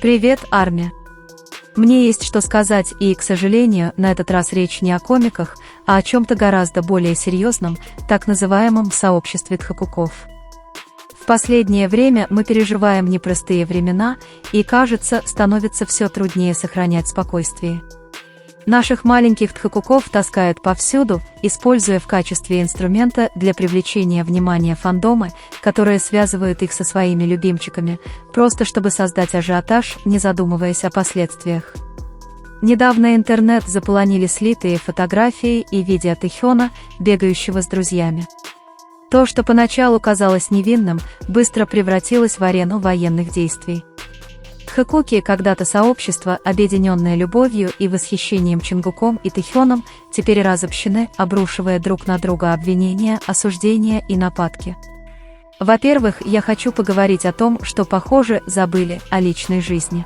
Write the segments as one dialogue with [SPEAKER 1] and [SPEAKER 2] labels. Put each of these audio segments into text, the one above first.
[SPEAKER 1] Привет, армия! Мне есть что сказать, и, к сожалению, на этот раз речь не о комиках, а о чем-то гораздо более серьезном, так называемом сообществе тхакуков. В последнее время мы переживаем непростые времена, и, кажется, становится все труднее сохранять спокойствие. Наших маленьких тхакуков таскают повсюду, используя в качестве инструмента для привлечения внимания фандомы, которые связывают их со своими любимчиками, просто чтобы создать ажиотаж, не задумываясь о последствиях. Недавно интернет заполонили слитые фотографии и видео Тэхёна, бегающего с друзьями. То, что поначалу казалось невинным, быстро превратилось в арену военных действий. Тхакуки, когда-то сообщество, объединенное любовью и восхищением Чингуком и Тэхёном, теперь разобщены, обрушивая друг на друга обвинения, осуждения и нападки. Во-первых, я хочу поговорить о том, что, похоже, забыли о личной жизни.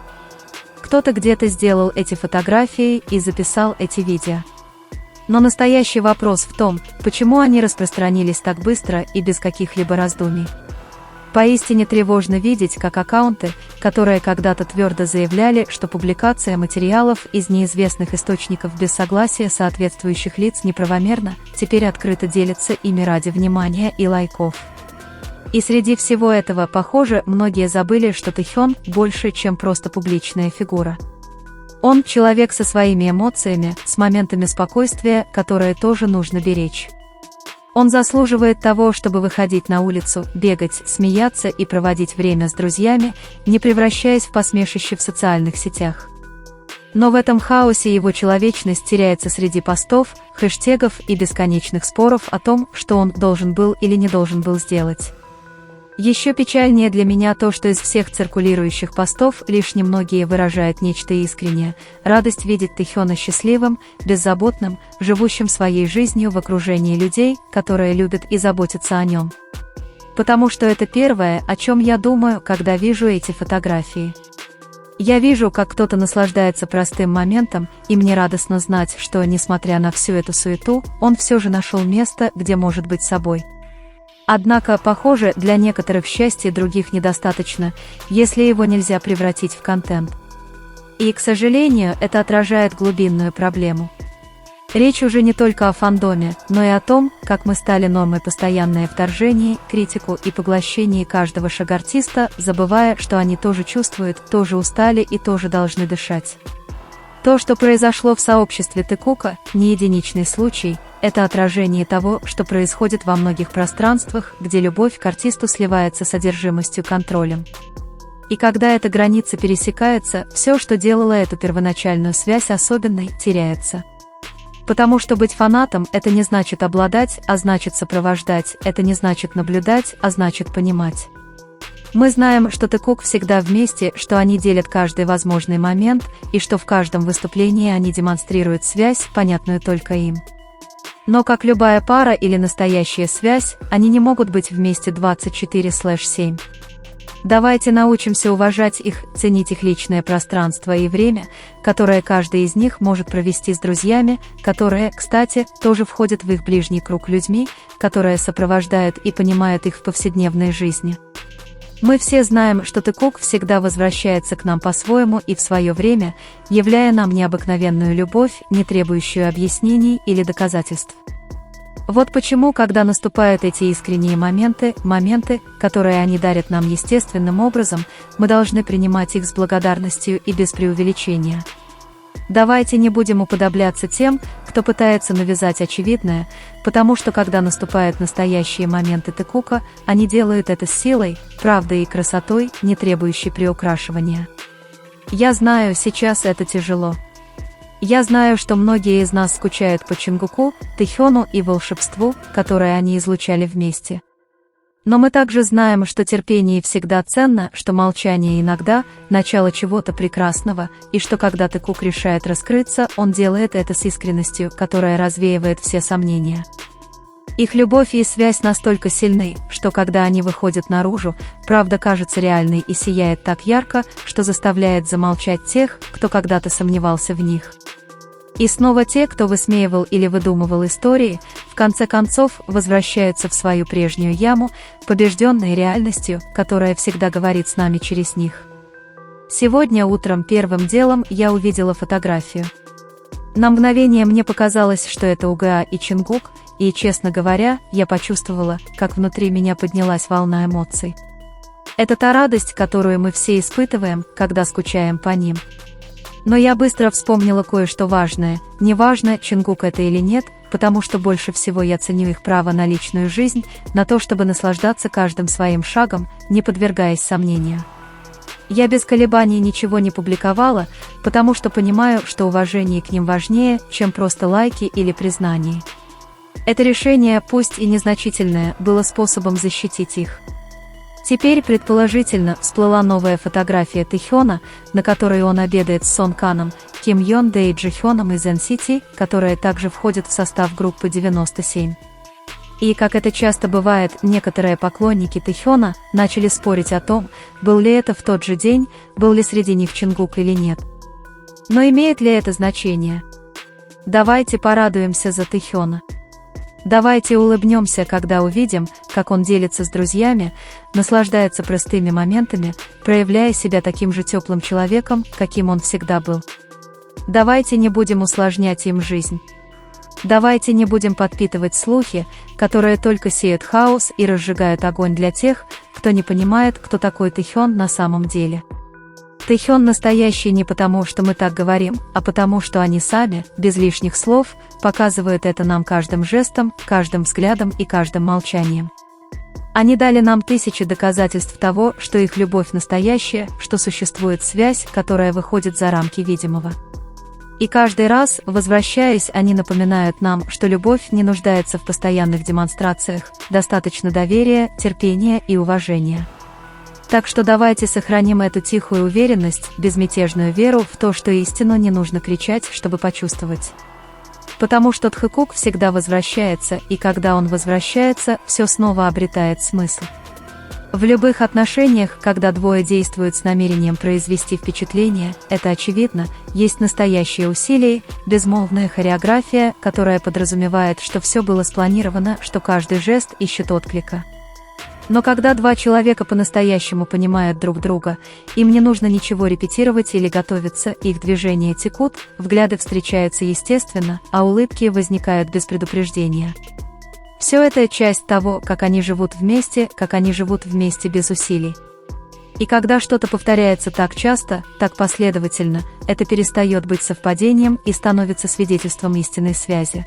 [SPEAKER 1] Кто-то где-то сделал эти фотографии и записал эти видео. Но настоящий вопрос в том, почему они распространились так быстро и без каких-либо раздумий. Поистине тревожно видеть, как аккаунты, которые когда-то твердо заявляли, что публикация материалов из неизвестных источников без согласия соответствующих лиц неправомерна, теперь открыто делятся ими ради внимания и лайков. И среди всего этого, похоже, многие забыли, что Тэхён больше, чем просто публичная фигура. Он человек со своими эмоциями, с моментами спокойствия, которые тоже нужно беречь. Он заслуживает того, чтобы выходить на улицу, бегать, смеяться и проводить время с друзьями, не превращаясь в посмешище в социальных сетях. Но в этом хаосе его человечность теряется среди постов, хэштегов и бесконечных споров о том, что он должен был или не должен был сделать. Еще печальнее для меня то, что из всех циркулирующих постов лишь немногие выражают нечто искреннее, радость видеть Тэхёна счастливым, беззаботным, живущим своей жизнью в окружении людей, которые любят и заботятся о нем. Потому что это первое, о чем я думаю, когда вижу эти фотографии. Я вижу, как кто-то наслаждается простым моментом, и мне радостно знать, что, несмотря на всю эту суету, он все же нашел место, где может быть собой. Однако, похоже, для некоторых счастья других недостаточно, если его нельзя превратить в контент. И, к сожалению, это отражает глубинную проблему. Речь уже не только о фандоме, но и о том, как мы стали нормой постоянное вторжение, критику и поглощение каждого шаг-артиста, забывая, что они тоже чувствуют, тоже устали и тоже должны дышать. То, что произошло в сообществе Тэкука, не единичный случай, это отражение того, что происходит во многих пространствах, где любовь к артисту сливается с одержимостью контролем. И когда эта граница пересекается, все, что делало эту первоначальную связь особенной, теряется. Потому что быть фанатом – это не значит обладать, а значит сопровождать, это не значит наблюдать, а значит понимать. Мы знаем, что Тэкук всегда вместе, что они делят каждый возможный момент, и что в каждом выступлении они демонстрируют связь, понятную только им. Но как любая пара или настоящая связь, они не могут быть вместе 24/7. Давайте научимся уважать их, ценить их личное пространство и время, которое каждый из них может провести с друзьями, которые, кстати, тоже входят в их ближний круг людьми, которые сопровождают и понимают их в повседневной жизни. Мы все знаем, что Тэкук всегда возвращается к нам по-своему и в свое время, являя нам необыкновенную любовь, не требующую объяснений или доказательств. Вот почему, когда наступают эти искренние моменты, которые они дарят нам естественным образом, мы должны принимать их с благодарностью и без преувеличения. Давайте не будем уподобляться тем, кто пытается навязать очевидное, потому что когда наступают настоящие моменты Тэкука, они делают это с силой, правдой и красотой, не требующей приукрашивания. Я знаю, сейчас это тяжело. Я знаю, что многие из нас скучают по Чингуку, Тэхёну и волшебству, которое они излучали вместе. Но мы также знаем, что терпение всегда ценно, что молчание иногда – начало чего-то прекрасного, и что когда Тэкук решает раскрыться, он делает это с искренностью, которая развеивает все сомнения. Их любовь и связь настолько сильны, что когда они выходят наружу, правда кажется реальной и сияет так ярко, что заставляет замолчать тех, кто когда-то сомневался в них. И снова те, кто высмеивал или выдумывал истории, в конце концов возвращаются в свою прежнюю яму, побежденные реальностью, которая всегда говорит с нами через них. Сегодня утром первым делом я увидела фотографию. На мгновение мне показалось, что это УГА и Чингук, и, честно говоря, я почувствовала, как внутри меня поднялась волна эмоций. Это та радость, которую мы все испытываем, когда скучаем по ним. Но я быстро вспомнила кое-что важное, неважно, Чингук это или нет, потому что больше всего я ценю их право на личную жизнь, на то, чтобы наслаждаться каждым своим шагом, не подвергаясь сомнению. Я без колебаний ничего не публиковала, потому что понимаю, что уважение к ним важнее, чем просто лайки или признание. Это решение, пусть и незначительное, было способом защитить их. Теперь, предположительно, всплыла новая фотография Тэхёна, на которой он обедает с Сон Каном, Ким Йон Дэ и Джихёном из NCT, которая также входит в состав группы 97. И, как это часто бывает, некоторые поклонники Тэхёна начали спорить о том, был ли это в тот же день, был ли среди них Чингук или нет. Но имеет ли это значение? Давайте порадуемся за Тэхёна. Давайте улыбнемся, когда увидим, как он делится с друзьями, наслаждается простыми моментами, проявляя себя таким же теплым человеком, каким он всегда был. Давайте не будем усложнять им жизнь. Давайте не будем подпитывать слухи, которые только сеют хаос и разжигают огонь для тех, кто не понимает, кто такой Тэхён на самом деле. Тэхён настоящий не потому, что мы так говорим, а потому, что они сами, без лишних слов, показывают это нам каждым жестом, каждым взглядом и каждым молчанием. Они дали нам тысячи доказательств того, что их любовь настоящая, что существует связь, которая выходит за рамки видимого. И каждый раз, возвращаясь, они напоминают нам, что любовь не нуждается в постоянных демонстрациях, достаточно доверия, терпения и уважения. Так что давайте сохраним эту тихую уверенность, безмятежную веру в то, что истину не нужно кричать, чтобы почувствовать. Потому что Тхэкук всегда возвращается, и когда он возвращается, все снова обретает смысл. В любых отношениях, когда двое действуют с намерением произвести впечатление, это очевидно, есть настоящие усилия, безмолвная хореография, которая подразумевает, что все было спланировано, что каждый жест ищет отклика. Но когда два человека по-настоящему понимают друг друга, им не нужно ничего репетировать или готовиться, их движения текут, взгляды встречаются естественно, а улыбки возникают без предупреждения. Все это часть того, как они живут вместе без усилий. И когда что-то повторяется так часто, так последовательно, это перестает быть совпадением и становится свидетельством истинной связи.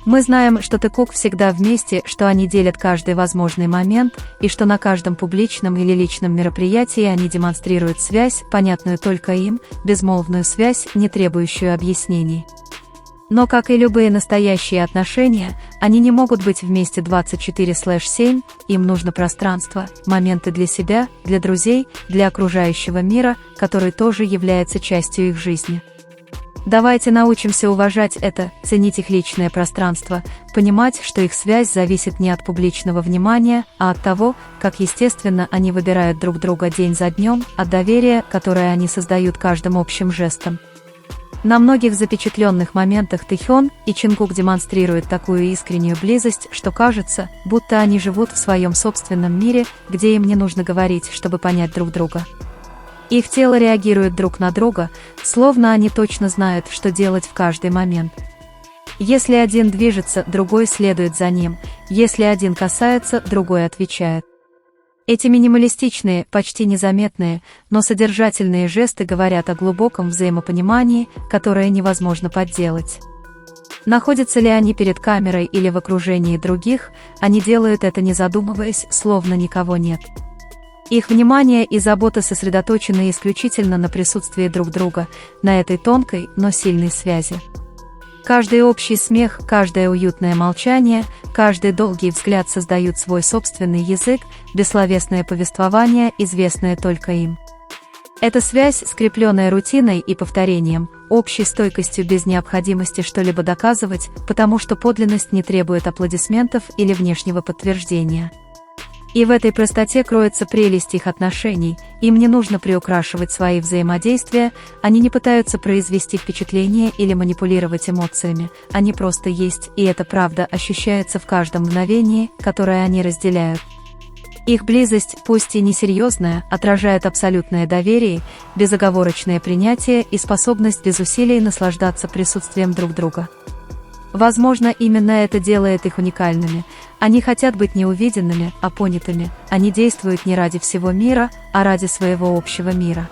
[SPEAKER 1] Мы знаем, что Тхэкук всегда вместе, что они делят каждый возможный момент, и что на каждом публичном или личном мероприятии они демонстрируют связь, понятную только им, безмолвную связь, не требующую объяснений. Но, как и любые настоящие отношения, они не могут быть вместе 24/7, им нужно пространство, моменты для себя, для друзей, для окружающего мира, который тоже является частью их жизни. Давайте научимся уважать это, ценить их личное пространство, понимать, что их связь зависит не от публичного внимания, а от того, как естественно они выбирают друг друга день за днем, от доверия, которое они создают каждым общим жестом. На многих запечатленных моментах Тэхён и Чингук демонстрируют такую искреннюю близость, что кажется, будто они живут в своем собственном мире, где им не нужно говорить, чтобы понять друг друга. Их тело реагирует друг на друга, словно они точно знают, что делать в каждый момент. Если один движется, другой следует за ним, если один касается, другой отвечает. Эти минималистичные, почти незаметные, но содержательные жесты говорят о глубоком взаимопонимании, которое невозможно подделать. Находятся ли они перед камерой или в окружении других, они делают это не задумываясь, словно никого нет. Их внимание и забота сосредоточены исключительно на присутствии друг друга, на этой тонкой, но сильной связи. Каждый общий смех, каждое уютное молчание, каждый долгий взгляд создают свой собственный язык, бессловесное повествование, известное только им. Эта связь, скрепленная рутиной и повторением, общей стойкостью без необходимости что-либо доказывать, потому что подлинность не требует аплодисментов или внешнего подтверждения. И в этой простоте кроется прелесть их отношений, им не нужно приукрашивать свои взаимодействия, они не пытаются произвести впечатление или манипулировать эмоциями, они просто есть, и эта правда ощущается в каждом мгновении, которое они разделяют. Их близость, пусть и несерьезная, отражает абсолютное доверие, безоговорочное принятие и способность без усилий наслаждаться присутствием друг друга. Возможно, именно это делает их уникальными. Они хотят быть не увиденными, а понятыми. Они действуют не ради всего мира, а ради своего общего мира.